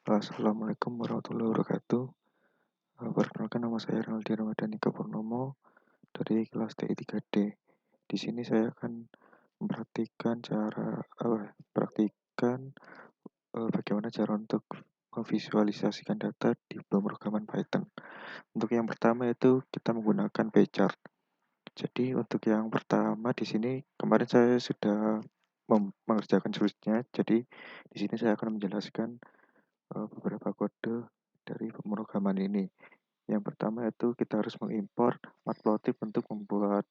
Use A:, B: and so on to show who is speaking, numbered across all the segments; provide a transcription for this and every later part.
A: Assalamualaikum warahmatullahi wabarakatuh. Perkenalkan nama saya Renaldi Ramadhani Purnomo dari kelas TI 3D. Di sini saya akan praktikkan bagaimana cara untuk memvisualisasikan data di pemrograman Python. Untuk yang pertama itu kita menggunakan pie chart. Jadi untuk yang pertama di sini kemarin saya sudah mengerjakan solusinya. Jadi di sini saya akan menjelaskan beberapa kode dari pemrograman ini. Yang pertama itu kita harus mengimport matplotlib untuk membuat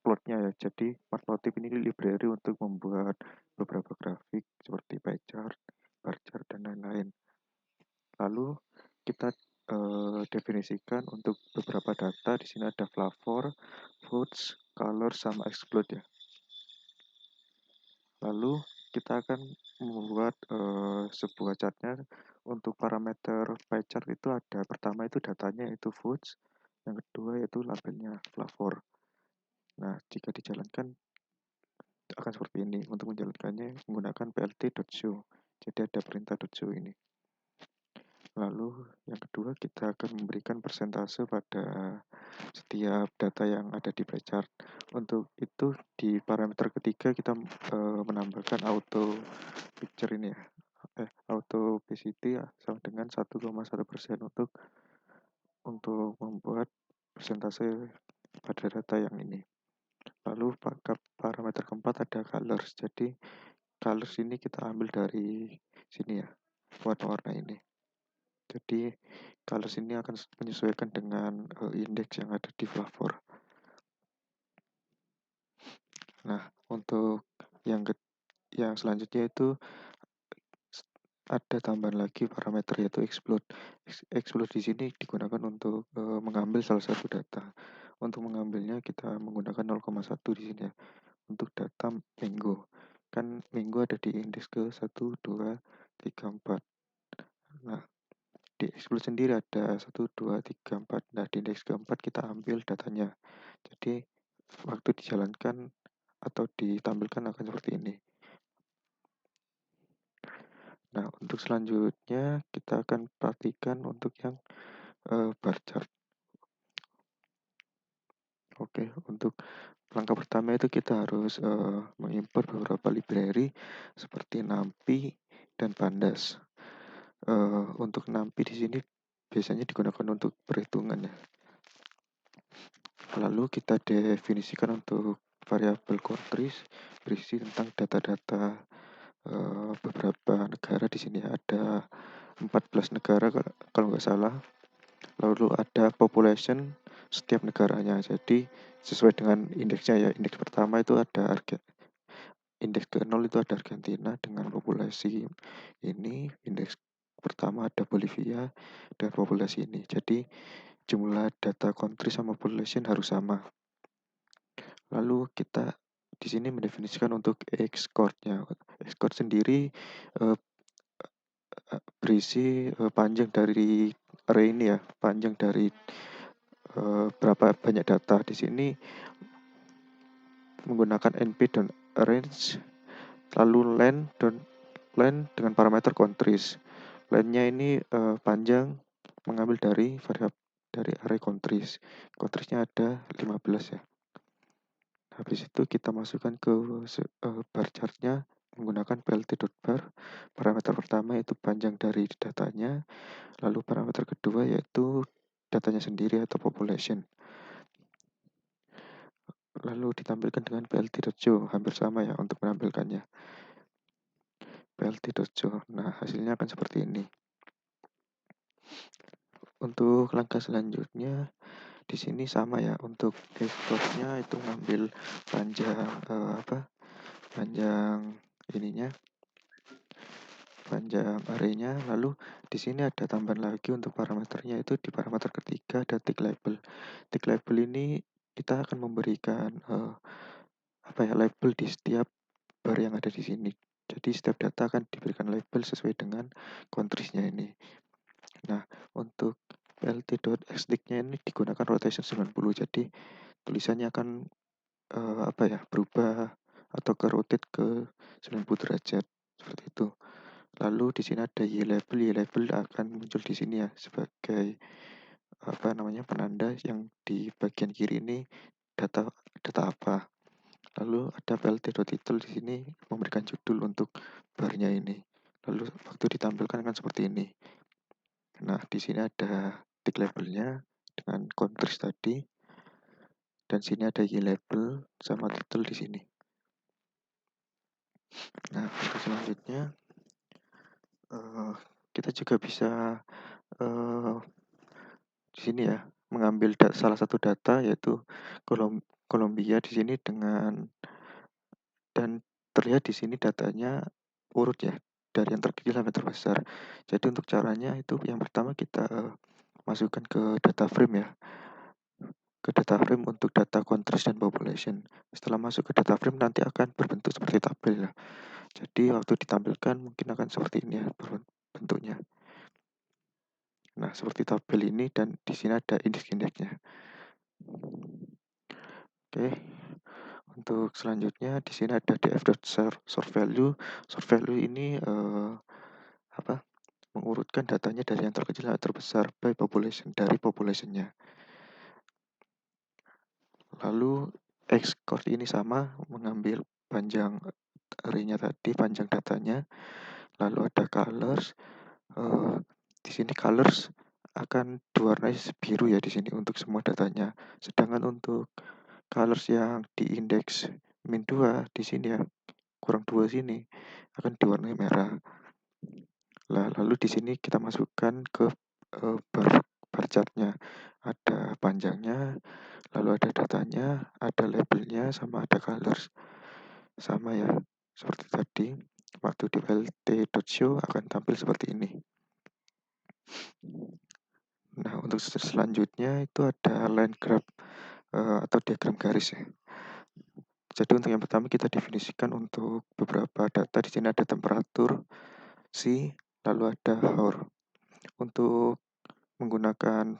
A: plotnya ya. Jadi matplotlib ini library untuk membuat beberapa grafik seperti pie chart, bar chart, dan lain-lain. Lalu kita definisikan untuk beberapa data. Di sini ada flavor, foods, color, sama explode ya. Lalu kita akan membuat sebuah chartnya. Untuk parameter pie chart itu ada, pertama itu datanya itu foods, yang kedua yaitu labelnya flavor. Nah, jika dijalankan akan seperti ini. Untuk menjalankannya menggunakan plt.show. Jadi ada perintah .show ini. Lalu yang kedua kita akan memberikan persentase pada setiap data yang ada di pie chart. Untuk itu di parameter ketiga kita menambahkan auto picture ini ya. Auto opacity ya, sama dengan 1,1% untuk membuat persentase pada data yang ini. Lalu pada parameter keempat ada colors. Jadi colors ini kita ambil dari sini ya, warna-warna ini. Jadi colors ini akan menyesuaikan dengan indeks yang ada di flavor. Nah, untuk yang selanjutnya itu ada tambahan lagi parameter yaitu explode. Explode di sini digunakan untuk mengambil salah satu data. Untuk mengambilnya kita menggunakan 0,1 di sini ya. Untuk data minggu. Kan minggu ada di indeks ke 1, 2, 3, 4. Nah, di explode sendiri ada 1, 2, 3, 4. Nah, di indeks keempat kita ambil datanya. Jadi waktu dijalankan atau ditampilkan akan seperti ini. Nah, untuk selanjutnya kita akan praktikan untuk yang bar chart. Oke, untuk langkah pertama itu kita harus mengimport beberapa library seperti NumPy dan Pandas. Untuk NumPy di sini biasanya digunakan untuk perhitungan ya. Lalu kita definisikan untuk variabel countries berisi tentang data-data beberapa negara. Di sini ada 14 negara kalau nggak salah. Lalu ada population setiap negaranya. Jadi sesuai dengan indeksnya ya. Indeks pertama itu ada indeks ke-0 itu ada Argentina dengan populasi ini. Indeks pertama ada Bolivia dan populasi ini. Jadi jumlah data country sama population harus sama. Lalu kita di sini mendefinisikan untuk export-nya. Export sendiri berisi panjang dari array ini ya, panjang dari berapa banyak data. Di sini menggunakan np dan range, lalu len dengan parameter countries. Len-nya ini panjang mengambil dari variabel dari array countries. Countries-nya ada 15 ya. Habis itu kita masukkan ke bar chart-nya menggunakan plt.bar. Parameter pertama itu panjang dari datanya, lalu parameter kedua yaitu datanya sendiri atau population. Lalu ditampilkan dengan plt.show, hampir sama ya untuk menampilkannya. plt.show. Nah, hasilnya akan seperti ini. Untuk langkah selanjutnya di sini sama ya, untuk exportnya itu ngambil panjang panjang ininya, panjang arraynya. Lalu di sini ada tambahan lagi untuk parameternya, itu di parameter ketiga ada tick label. Tick label ini kita akan memberikan label di setiap bar yang ada di sini. Jadi setiap data akan diberikan label sesuai dengan countries-nya ini. Nah, untuk plt.xdict-nya ini digunakan rotation 90. Jadi tulisannya akan berubah atau ke rotate ke 90 derajat seperti itu. Lalu di sini ada Y label akan muncul di sini ya sebagai apa namanya penanda yang di bagian kiri ini data data apa. Lalu ada plt.title di sini memberikan judul untuk barnya ini. Lalu waktu ditampilkan akan seperti ini. Nah, di sini ada tick labelnya dengan countries tadi, dan sini ada Y label sama title di sini. Nah, untuk selanjutnya kita juga bisa di sini ya mengambil salah satu data yaitu Kolombia di sini dan terlihat di sini datanya urut ya dari yang terkecil sampai terbesar. Jadi untuk caranya itu yang pertama kita masukkan ke data frame ya. Ke data frame untuk data countries dan population. Setelah masuk ke data frame nanti akan berbentuk seperti tabel ya. Jadi waktu ditampilkan mungkin akan seperti ini ya bentuknya. Nah, seperti tabel ini dan di sini ada indeks-indeksnya. Oke. Untuk selanjutnya di sini ada df.source value. Source value ini mengurutkan datanya dari yang terkecil sampai terbesar by population dari populationnya. Lalu Xcode ini sama mengambil panjang array-nya tadi, panjang datanya. Lalu ada colors. Di sini colors akan diwarnai biru ya di sini untuk semua datanya. Sedangkan untuk colors yang di indeks -2 di sini ya, kurang 2 sini akan diwarnai merah. Lalu di sini kita masukkan ke bar chartnya. Ada panjangnya, lalu ada datanya, ada labelnya, sama ada colors. Sama ya, seperti tadi. Waktu di lt.show akan tampil seperti ini. Nah, untuk selanjutnya itu ada line graph atau diagram garis ya. Jadi untuk yang pertama kita definisikan untuk beberapa data. Di sini ada temperatur, lalu ada hour. Untuk menggunakan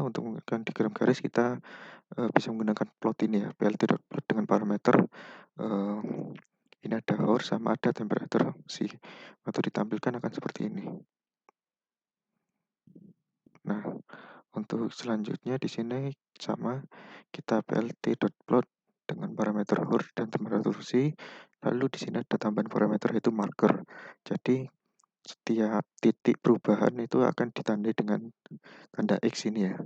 A: untuk menggunakan diagram garis kita bisa menggunakan plot ini ya, plt.plot dengan parameter ini ada hour sama ada temperatur waktu ditampilkan akan seperti ini. Nah, untuk selanjutnya di sini sama kita plt.plot dengan parameter hour dan temperatur lalu di sini ada tambahan parameter yaitu marker. Jadi setiap titik perubahan itu akan ditandai dengan tanda X ini ya.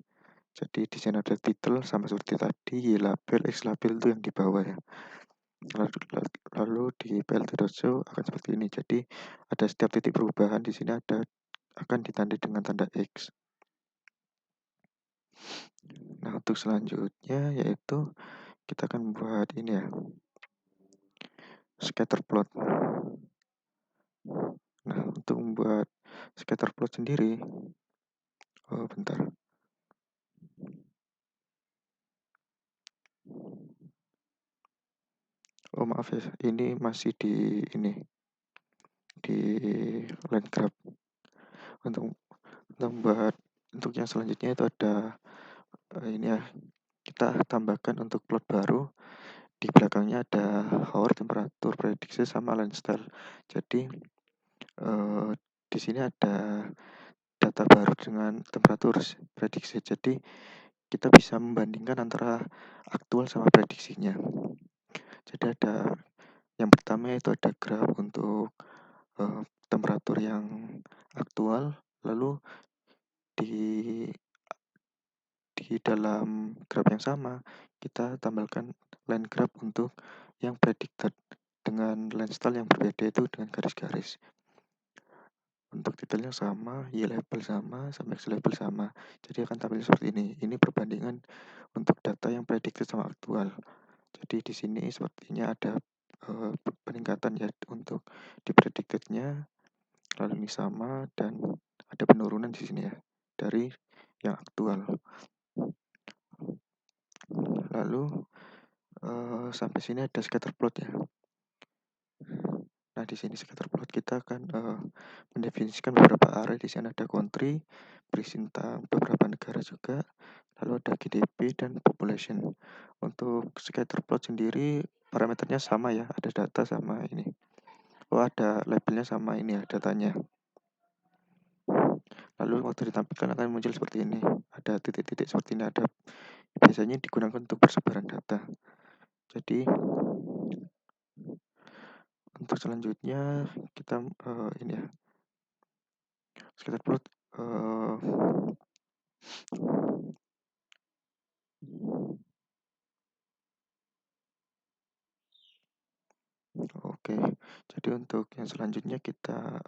A: Jadi di sini ada title sama seperti tadi, Y label, X label itu yang di bawah ya. Lalu di plt.show akan seperti ini. Jadi ada setiap titik perubahan di sini akan ditandai dengan tanda X. Nah, untuk selanjutnya yaitu kita akan buat ini ya, scatter plot. Nah, untuk membuat scatter plot sendiri, bentar. Maaf ya, ini masih di line graph. Untuk yang selanjutnya itu ada ini ya, kita tambahkan untuk plot baru. Di belakangnya ada hour, temperatur, prediksi, sama line style. Jadi di sini ada data baru dengan temperatur prediksi. Jadi kita bisa membandingkan antara aktual sama prediksinya. Jadi ada yang pertama itu ada graf untuk temperatur yang aktual, lalu di dalam graf yang sama kita tambahkan line graph untuk yang predicted dengan line style yang berbeda itu dengan garis-garis. Untuk detailnya sama, Y label sama X label sama. Jadi akan tampil seperti ini. Ini perbandingan untuk data yang predicted sama aktual. Jadi di sini sepertinya ada peningkatan ya untuk di predicted-nya, lalu ini sama dan ada penurunan di sini ya dari yang aktual. Lalu sampai sini ada scatter plot ya. Nah, di sini scatter plot kita akan mendefinisikan beberapa array. Di sini ada country, berisi tentang beberapa negara juga, lalu ada GDP dan population. Untuk scatter plot sendiri parameternya sama ya, ada data sama ini. oh ada labelnya sama ini ya datanya. Lalu waktu ditampilkan akan muncul seperti ini. Ada titik-titik seperti ini, ada biasanya digunakan untuk persebaran data. Jadi untuk selanjutnya kita ini ya scatter plot. Oke, jadi untuk yang selanjutnya kita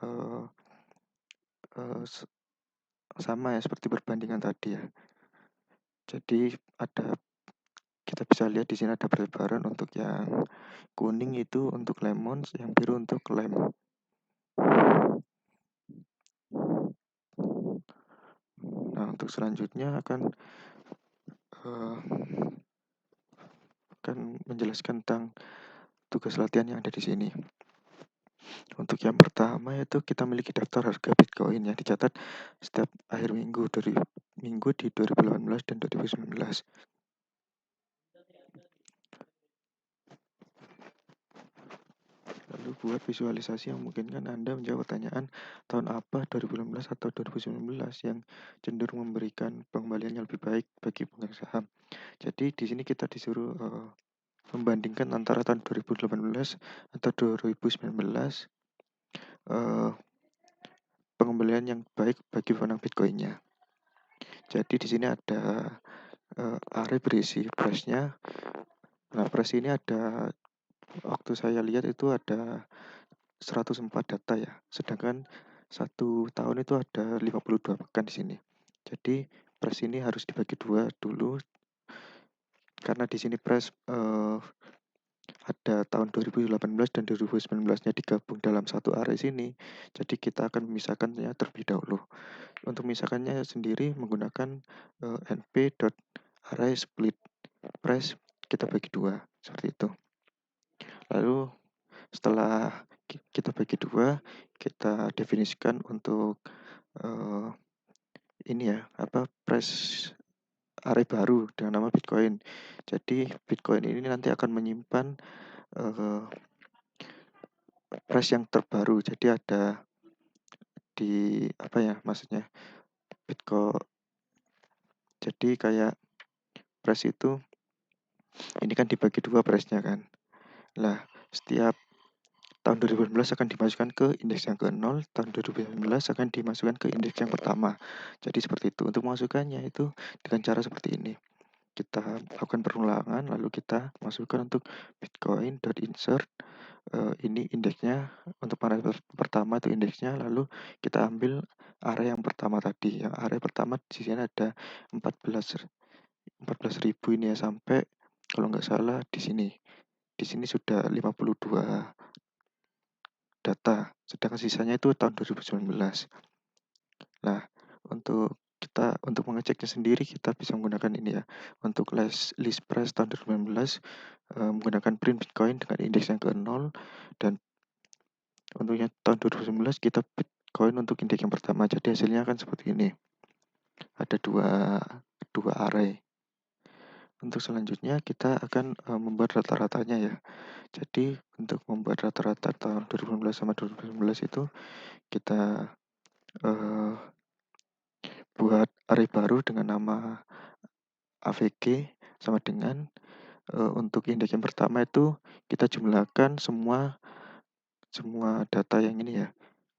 A: sama ya seperti perbandingan tadi ya. Jadi kita bisa lihat di sini ada persebaran untuk yang kuning itu untuk lemon, yang biru untuk lem. Nah, untuk selanjutnya uh, akan menjelaskan tentang tugas latihan yang ada di sini. Untuk yang pertama itu kita memiliki daftar harga Bitcoin yang dicatat setiap akhir minggu dari minggu di 2018 dan 2019. Lalu buat visualisasi yang memungkinkan Anda menjawab pertanyaan tahun apa 2016 atau 2019 yang cenderung memberikan pengembalian yang lebih baik bagi pemegang saham. Jadi di sini kita disuruh membandingkan antara tahun 2018 atau 2019 pengembalian yang baik bagi pemenang Bitcoinnya. Jadi di sini ada array berisi price-nya. Nah, price ini ada waktu saya lihat itu ada 104 data ya. Sedangkan 1 tahun itu ada 52 pekan di sini. Jadi price ini harus dibagi dua dulu karena di sini price ada tahun 2018 dan 2019-nya digabung dalam satu array sini. Jadi kita akan memisahkannya terlebih dahulu. Untuk memisahkannya sendiri menggunakan np.array split price kita bagi dua seperti itu. Lalu setelah kita bagi dua, kita definisikan untuk ini ya price array baru dengan nama Bitcoin. Jadi Bitcoin ini nanti akan menyimpan price yang terbaru. Jadi ada di maksudnya Bitcoin. Jadi kayak price itu ini kan dibagi dua price-nya kan. Lah, setiap tahun 2018 akan dimasukkan ke indeks yang ke-0, tahun 2019 akan dimasukkan ke indeks yang pertama. Jadi seperti itu. Untuk memasukkannya itu dengan cara seperti ini. Kita lakukan perulangan, lalu kita masukkan untuk bitcoin.insert. Ini indeksnya, untuk parameter pertama itu indeksnya, lalu kita ambil area yang pertama tadi. Yang area pertama di sini ada 14.000 ini ya, sampai kalau nggak salah di sini. Di sini sudah 52 data, sedangkan sisanya itu tahun 2019. Nah, untuk mengeceknya sendiri kita bisa menggunakan ini ya. Untuk list price tahun 2019 menggunakan print Bitcoin dengan indeks yang ke-0, dan untuk yang tahun 2019 kita Bitcoin untuk indeks yang pertama. Jadi hasilnya akan seperti ini. Ada dua array. Untuk selanjutnya kita akan membuat rata-ratanya ya. Jadi untuk membuat rata-rata tahun 2019 sama 2019 itu kita buat array baru dengan nama AVG sama dengan untuk indeks yang pertama itu kita jumlahkan semua data yang ini ya.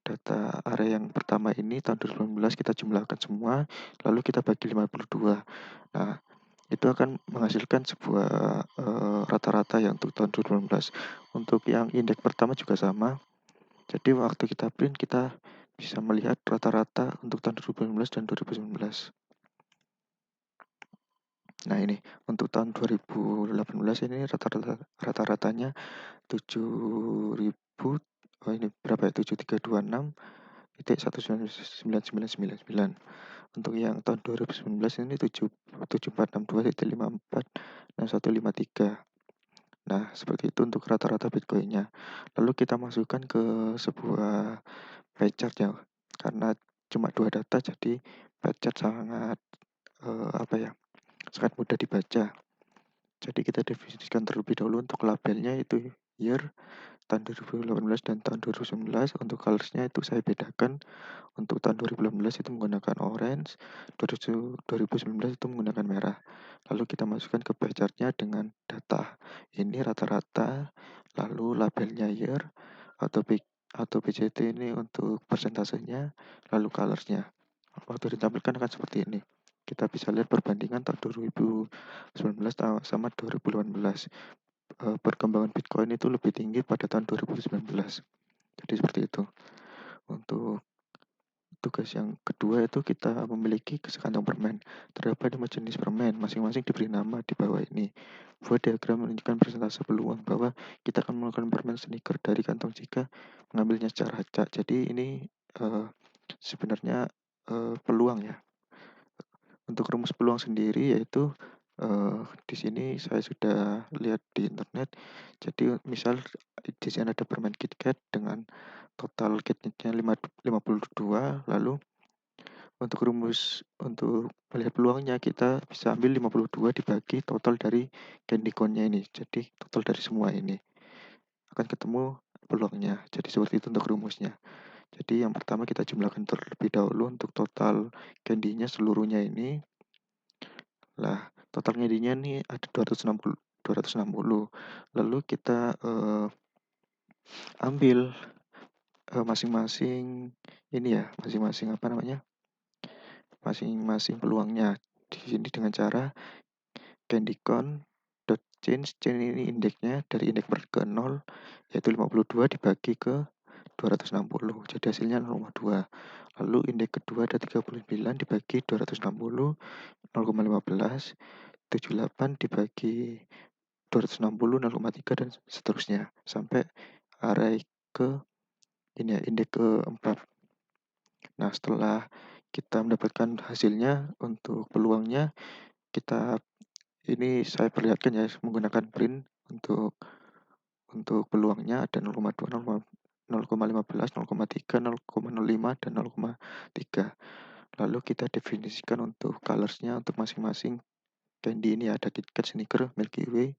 A: Data array yang pertama ini tahun 2019 kita jumlahkan semua, lalu kita bagi 52. Nah, itu akan menghasilkan sebuah rata-rata yang untuk tahun 2019. Untuk yang indeks pertama juga sama. Jadi waktu kita print kita bisa melihat rata-rata untuk tahun 2019 dan 2019. Nah, ini untuk tahun 2018 ini rata-ratanya 7.000. Ini berapa ya? 7326.19999. Untuk yang tahun 2019 ini 7462.546153. Nah, seperti itu untuk rata-rata Bitcoin-nya. Lalu kita masukkan ke sebuah pie chart ya. Karena cuma dua data, jadi pie chart sangat sangat mudah dibaca. Jadi kita definisikan terlebih dahulu untuk labelnya itu year, tahun 2018 dan tahun 2019. Untuk colors-nya itu saya bedakan. Untuk tahun 2018 itu menggunakan orange, 2019 itu menggunakan merah. Lalu kita masukkan ke pie chart-nya dengan data. Ini rata-rata, lalu labelnya year, atau PJT ini untuk persentasenya, lalu colors-nya. Waktu ditampilkan akan seperti ini. Kita bisa lihat perbandingan tahun 2019 sama 2018. Perkembangan Bitcoin itu lebih tinggi pada tahun 2019. Jadi seperti itu. Untuk tugas yang kedua itu kita memiliki sekantong permen. Terdapat 5 jenis permen, masing-masing diberi nama di bawah ini. Buat diagram menunjukkan persentase peluang bahwa kita akan melakukan permen sneaker dari kantong jika mengambilnya secara acak. Jadi ini sebenarnya peluang ya. Untuk rumus peluang sendiri yaitu di sini saya sudah lihat di internet. Jadi misal di sini ada permen KitKat dengan total KitKatnya 52, lalu untuk melihat peluangnya kita bisa ambil 52 dibagi total dari candy cone-nya ini. Jadi total dari semua ini akan ketemu peluangnya. Jadi seperti itu untuk rumusnya. Jadi yang pertama kita jumlahkan terlebih dahulu untuk total candy-nya seluruhnya ini. Lah, total candy-nya ini ada 260. Lalu kita ambil masing-masing ini ya, masing-masing apa namanya? Masing-masing peluangnya di sini dengan cara candycon.change. Change ini indeksnya dari indeks ke 0 yaitu 52 dibagi ke 260, jadi hasilnya 0,2. Lalu indeks kedua ada 39 dibagi 260, 0,15. 78 dibagi 260, 0,3, dan seterusnya sampai array ke ini ya, indeks keempat. Nah, setelah kita mendapatkan hasilnya untuk peluangnya, ini saya perlihatkan ya menggunakan print untuk peluangnya ada 0,2, 0,15, 0,3, 0,05, dan 0,3. Lalu kita definisikan untuk colors-nya untuk masing-masing candy ini ada KitKat, Snickers, Milky Way,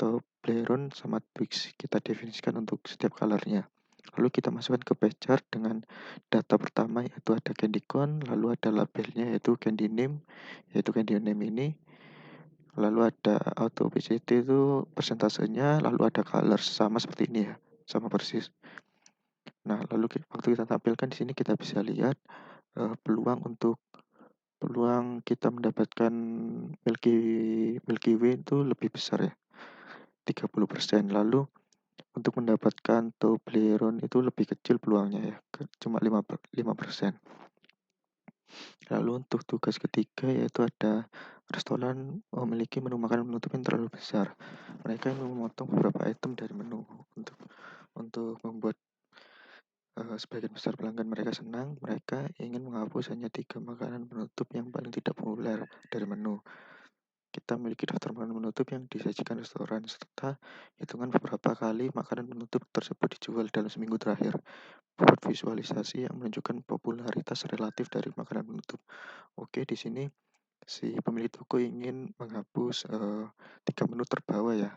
A: Toblerone, sama Twix. Kita definisikan untuk setiap color-nya. Lalu kita masukkan ke pie chart dengan data pertama yaitu ada candy cone, lalu ada labelnya yaitu candy name ini. Lalu ada auto PCT itu persentasenya, lalu ada color sama seperti ini ya, sama persis. Nah, lalu waktu kita tampilkan di sini kita bisa lihat peluang kita mendapatkan Milky Way itu lebih besar ya, 30%. Lalu untuk mendapatkan Toblerone itu lebih kecil peluangnya ya, cuma 5%. Lalu untuk tugas ketiga yaitu ada restoran memiliki menu makanan penutup yang terlalu besar. Mereka memotong beberapa item dari menu untuk membuat sebagian besar pelanggan mereka senang. Mereka ingin menghapus hanya 3 makanan penutup yang paling tidak populer dari menu. Kita memiliki daftar makanan penutup yang disajikan restoran serta hitungan beberapa kali makanan penutup tersebut dijual dalam seminggu terakhir. Buat visualisasi yang menunjukkan popularitas relatif dari makanan penutup. Oke, di sini si pemilik toko ingin menghapus 3 menu terbawah ya.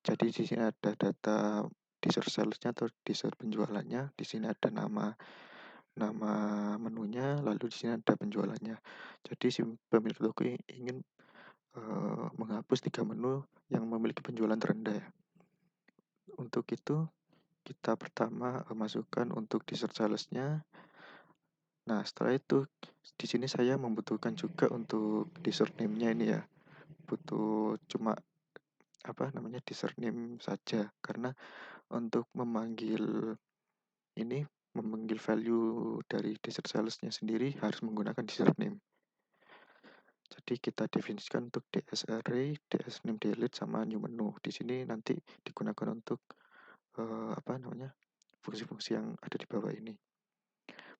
A: Jadi di sini ada data dessert sales-nya atau dessert penjualannya. Di sini ada nama menunya, lalu di sini ada penjualannya. Jadi si pemilik toko ingin menghapus 3 menu yang memiliki penjualan terendah ya. Untuk itu kita pertama masukkan untuk dessert sales-nya. Nah, setelah itu di sini saya membutuhkan juga untuk dessert name-nya ini ya. Butuh cuma dessert name saja, karena untuk memanggil value dari dessert sales-nya sendiri harus menggunakan dessert name. Jadi kita definisikan untuk DS array, DS name delete, sama new menu. Di sini nanti digunakan untuk fungsi-fungsi yang ada di bawah ini.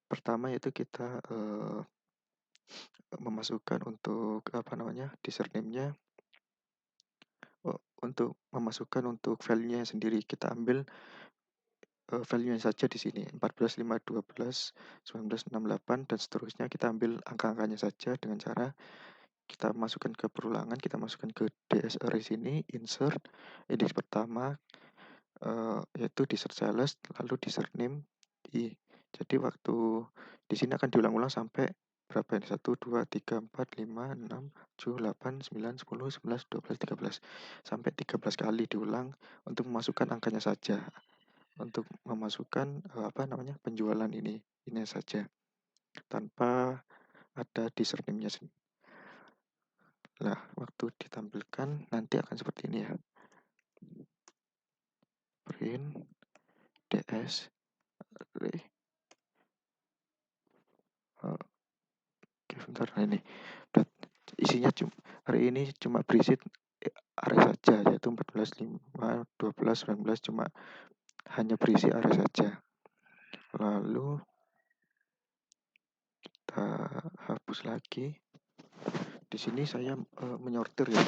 A: Pertama yaitu kita memasukkan untuk dessert name-nya. Untuk memasukkan untuk value-nya sendiri, kita ambil value-nya saja di sini 14, 5, 12, 19, 68, dan seterusnya. Kita ambil angka-angkanya saja dengan cara kita masukkan ke perulangan, kita masukkan ke DS array sini, insert indeks pertama, yaitu dessert sales lalu dessert name I. Jadi waktu di sini akan diulang-ulang sampai berapa ini? 1, 2, 3, 4, 5, 6, 7, 8, 9, 10, 11, 12, 13. Sampai 13 kali diulang untuk memasukkan angkanya saja. Untuk memasukkan penjualan ini saja tanpa ada dessert name-nya. Nah, waktu ditampilkan nanti akan seperti ini ya. Print DS Oke, bentar. Nah, ini isinya hari ini cuma berisi area saja, yaitu 14, 5, 12, 19 cuma hanya berisi area saja. Lalu kita hapus lagi. Di sini saya menyortir ya,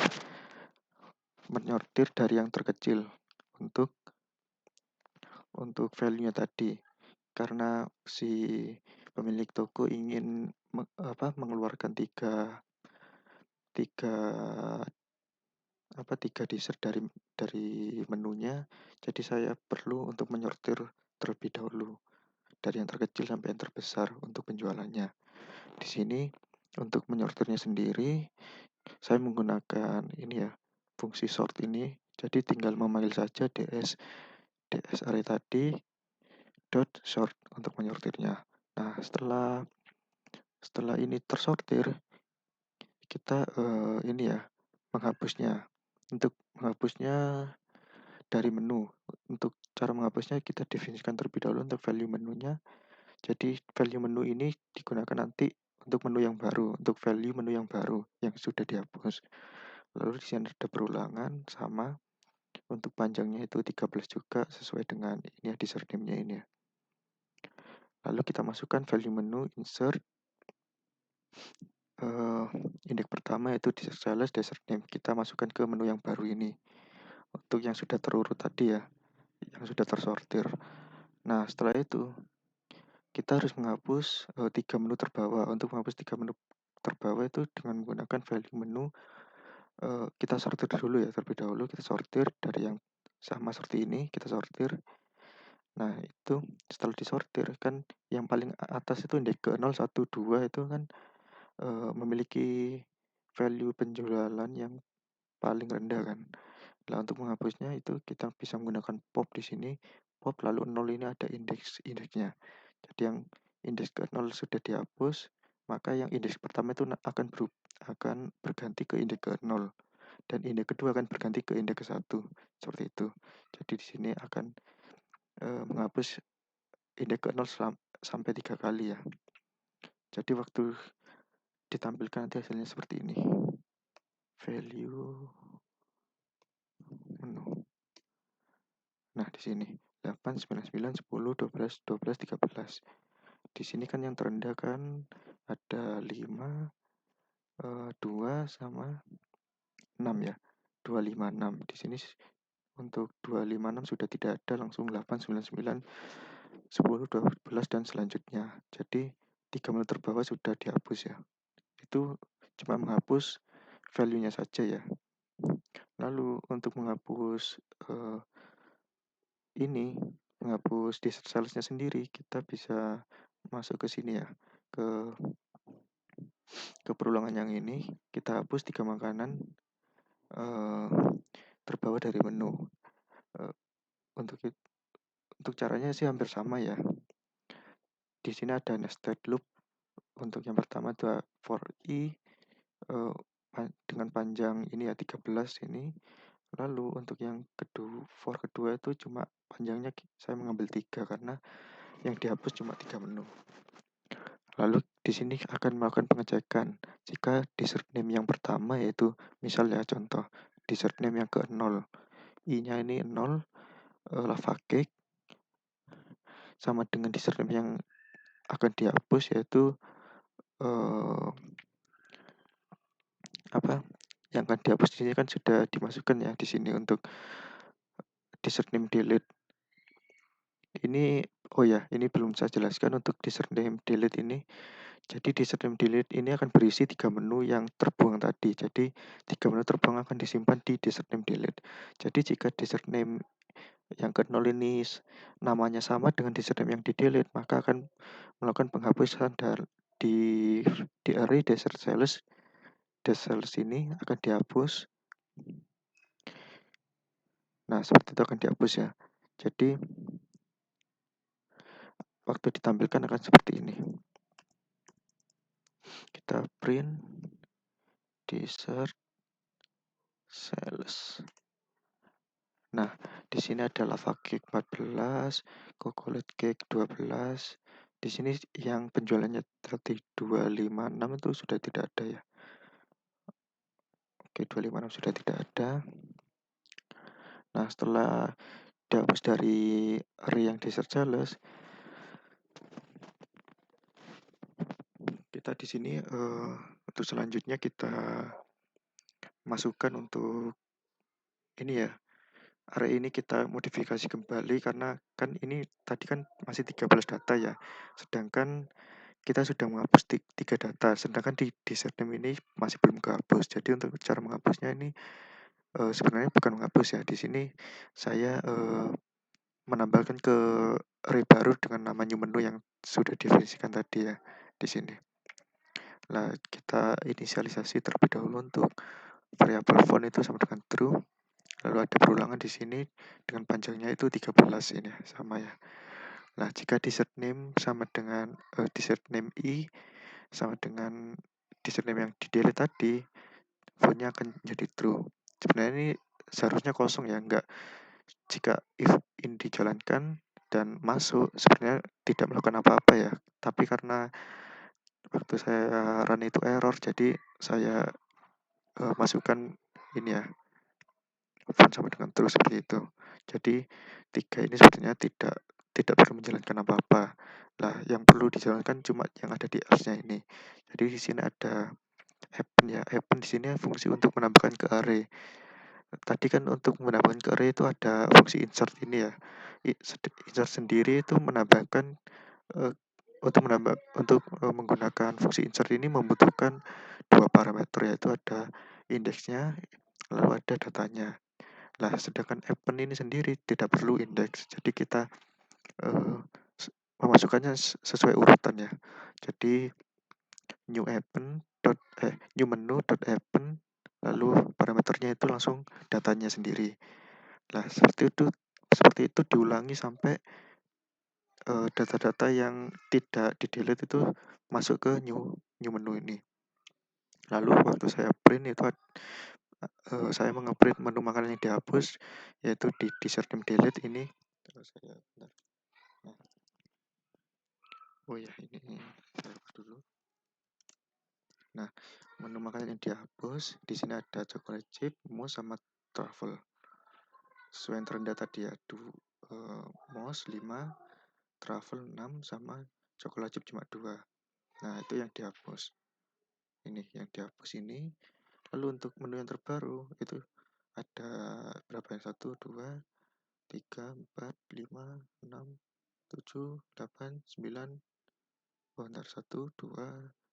A: menyortir dari yang terkecil untuk value-nya tadi. Karena si pemilik toko ingin mengeluarkan tiga dessert dari menunya, jadi saya perlu untuk menyortir terlebih dahulu dari yang terkecil sampai yang terbesar untuk penjualannya. Di sini untuk menyortirnya sendiri saya menggunakan ini ya, fungsi sort ini. Jadi tinggal memanggil saja ds array tadi dot sort untuk menyortirnya. Nah, setelah ini tersortir, kita ini ya, menghapusnya. Untuk menghapusnya dari menu. Untuk cara menghapusnya kita definisikan terlebih dahulu untuk value menunya. Jadi value menu ini digunakan nanti untuk menu yang baru, untuk value menu yang baru yang sudah dihapus. Lalu di sini ada perulangan sama untuk panjangnya itu 13 juga sesuai dengan ini ya, dessert name-nya ini ya. Lalu kita masukkan value menu, insert indeks pertama yaitu dessert sales, dessert name. Kita masukkan ke menu yang baru ini. Untuk yang sudah terurut tadi ya, yang sudah tersortir. Nah, setelah itu kita harus menghapus 3 menu terbawah. Untuk menghapus 3 menu terbawah itu dengan menggunakan value menu, kita sortir dulu ya, terlebih dahulu kita sortir dari yang sama seperti ini, kita sortir. Nah, itu setelah disortir kan yang paling atas itu indeks ke 0, 1, 2 itu kan memiliki value penjualan yang paling rendah kan. Nah, untuk menghapusnya itu kita bisa menggunakan pop di sini. Pop lalu 0 ini ada indeksnya. Jadi yang indeks ke 0 sudah dihapus, maka yang indeks pertama itu akan berganti ke indeks ke 0 dan indeks kedua akan berganti ke indeks ke 1. Seperti itu. Jadi di sini akan menghapus indeks ke 0 sampai 3 kali ya. Jadi waktu ditampilkan nanti hasilnya seperti ini. Value menu. Nah, di sini 8, 9, 9, 10, 12, 12, 13. Di sini kan yang terendah kan ada 5, 2 sama 6 ya. 2, 5, 6. Di sini untuk 2, 5, 6 sudah tidak ada, langsung 8, 9, 9, 10, 12 dan selanjutnya. Jadi 3 menu terbawah sudah dihapus ya. Itu cuma menghapus value-nya saja ya. Lalu untuk menghapus menghapus dessert sales-nya sendiri, kita bisa masuk ke sini ya, ke perulangan yang ini, kita hapus 3 makanan terbawah dari menu. Untuk caranya sih hampir sama ya. Di sini ada nested loop. Untuk yang pertama itu for i dengan panjang ini ya 13 ini. Lalu untuk yang for kedua itu cuma panjangnya saya mengambil 3 karena yang dihapus cuma 3 menu. Lalu di sini akan melakukan pengecekan jika dessert name yang pertama yaitu misalnya contoh dessert name yang ke 0, i-nya ini 0, lava cake sama dengan dessert name yang akan dihapus yaitu yang akan dihapus di sini kan sudah dimasukkan ya di sini untuk dessert name delete. Ini ini belum saya jelaskan untuk dessert name delete ini. Jadi dessert name delete ini akan berisi 3 menu yang terbuang tadi. Jadi 3 menu terbuang akan disimpan di dessert name delete. Jadi jika dessert name yang ke 0 ini namanya sama dengan username yang di-delete, maka akan melakukan penghapusan di di array desert sales ini akan dihapus. Nah, seperti itu akan dihapus ya. Jadi waktu ditampilkan akan seperti ini. Kita print desert sales. Nah, di sini ada lava cake 14, chocolate cake 12. Di sini yang penjualannya tadi 256 itu sudah tidak ada ya. Oke, 256 sudah tidak ada. Nah, setelah dihapus dari array yang desert sales, kita di sini untuk selanjutnya kita masukkan untuk ini ya. Array ini kita modifikasi kembali karena kan ini tadi kan masih 13 data ya. Sedangkan kita sudah menghapus 3 data, sedangkan di username ini masih belum kehapus. Jadi untuk cara menghapusnya ini sebenarnya bukan menghapus ya. Di sini saya menambahkan ke array baru dengan nama new menu yang sudah definisikan tadi ya di sini. Nah, kita inisialisasi terlebih dahulu untuk variabel font itu sama dengan true. Lalu ada perulangan di sini dengan panjangnya itu 13 ini sama ya. Nah, jika desert name sama dengan desert name i sama dengan desert name yang di-delete tadi, fontnya akan jadi true. Sebenarnya ini seharusnya kosong ya, enggak. Jika if in dijalankan dan masuk, sebenarnya tidak melakukan apa-apa ya. Tapi karena waktu saya run itu error, jadi saya masukkan ini ya, font sama dengan true seperti itu. Jadi 3 ini sebenarnya tidak perlu menjalankan apa-apa. Nah, yang perlu dijalankan cuma yang ada di else-nya ini. Jadi di sini ada happen ya. Happen di sini fungsi untuk menambahkan ke array. Tadi kan untuk menambahkan ke array itu ada fungsi insert ini ya. Insert sendiri itu menambahkan eh, untuk menggunakan fungsi insert ini membutuhkan dua parameter, yaitu ada indeksnya lalu ada datanya. Nah, sedangkan happen ini sendiri tidak perlu indeks. Jadi kita eh, memasukkannya sesuai urutan ya. Jadi new menu dot happen lalu parameternya itu langsung datanya sendiri. Nah, seperti itu diulangi sampai data-data yang tidak di-delete itu masuk ke new menu ini. Lalu waktu saya print itu saya mengeprint menu makanan yang dihapus, yaitu di desert name delete ini. Saya bentar. Nah, oh ya ini saya hapus dulu. Nah, menu makanan yang dihapus di sini ada chocolate chip, mousse sama truffle. Sesuai yang terendah tadi ya, mousse 5, truffle 6 sama chocolate chip cuma 2. Nah, itu yang dihapus. Ini yang dihapus ini. Lalu untuk menu yang terbaru itu ada berapa ya? 1, 2, 3, 4, 5, 6, 7, 8, 9. Oh, bentar. 1, 2,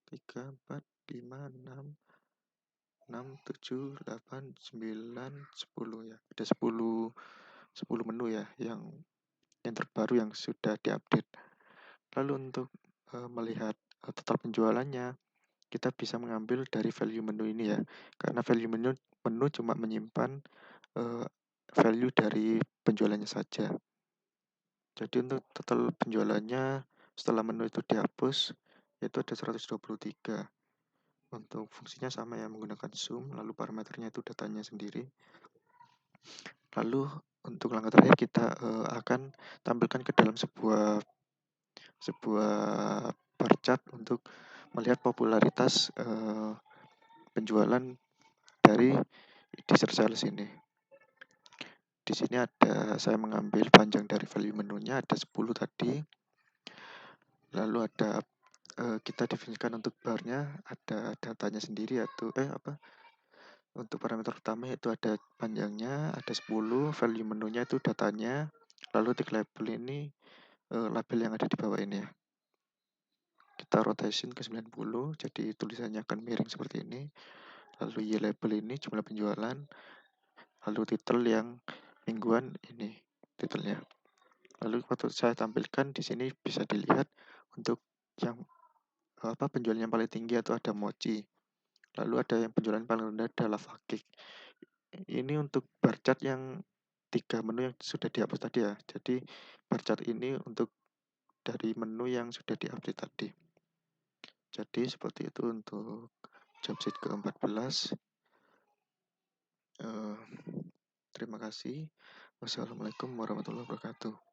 A: 3, 4, 5, 6, 7, 8, 9, 10 ya. Ada 10 menu ya yang terbaru yang sudah diupdate. Lalu untuk melihat total penjualannya, kita bisa mengambil dari value menu ini ya. Karena value menu cuma menyimpan value dari penjualannya saja. Jadi untuk total penjualannya setelah menu itu dihapus yaitu ada 123. Untuk fungsinya sama ya, menggunakan sum, lalu parameternya itu datanya sendiri. Lalu untuk langkah terakhir kita akan tampilkan ke dalam sebuah bar chart untuk melihat popularitas penjualan dari desert sales ini. Di sini saya mengambil panjang dari value menunya ada 10 tadi. Lalu ada kita definisikan untuk barnya ada datanya sendiri yaitu untuk parameter utama itu ada panjangnya ada 10, value menunya itu datanya, lalu tick label ini label yang ada di bawah ini ya. Kita rotation ke 90, jadi tulisannya akan miring seperti ini. Lalu Y label ini jumlah penjualan, lalu title yang mingguan ini. titelnya. Lalu waktu saya tampilkan di sini bisa dilihat untuk yang penjualan yang paling tinggi itu ada mochi. Lalu ada yang penjualan paling rendah adalah lava cake. Ini untuk bar chart yang 3 menu yang sudah dihapus tadi ya. Jadi bar chart ini untuk dari menu yang sudah diupdate tadi. Jadi seperti itu untuk job sheet ke-14. Terima kasih. Wassalamualaikum warahmatullahi wabarakatuh.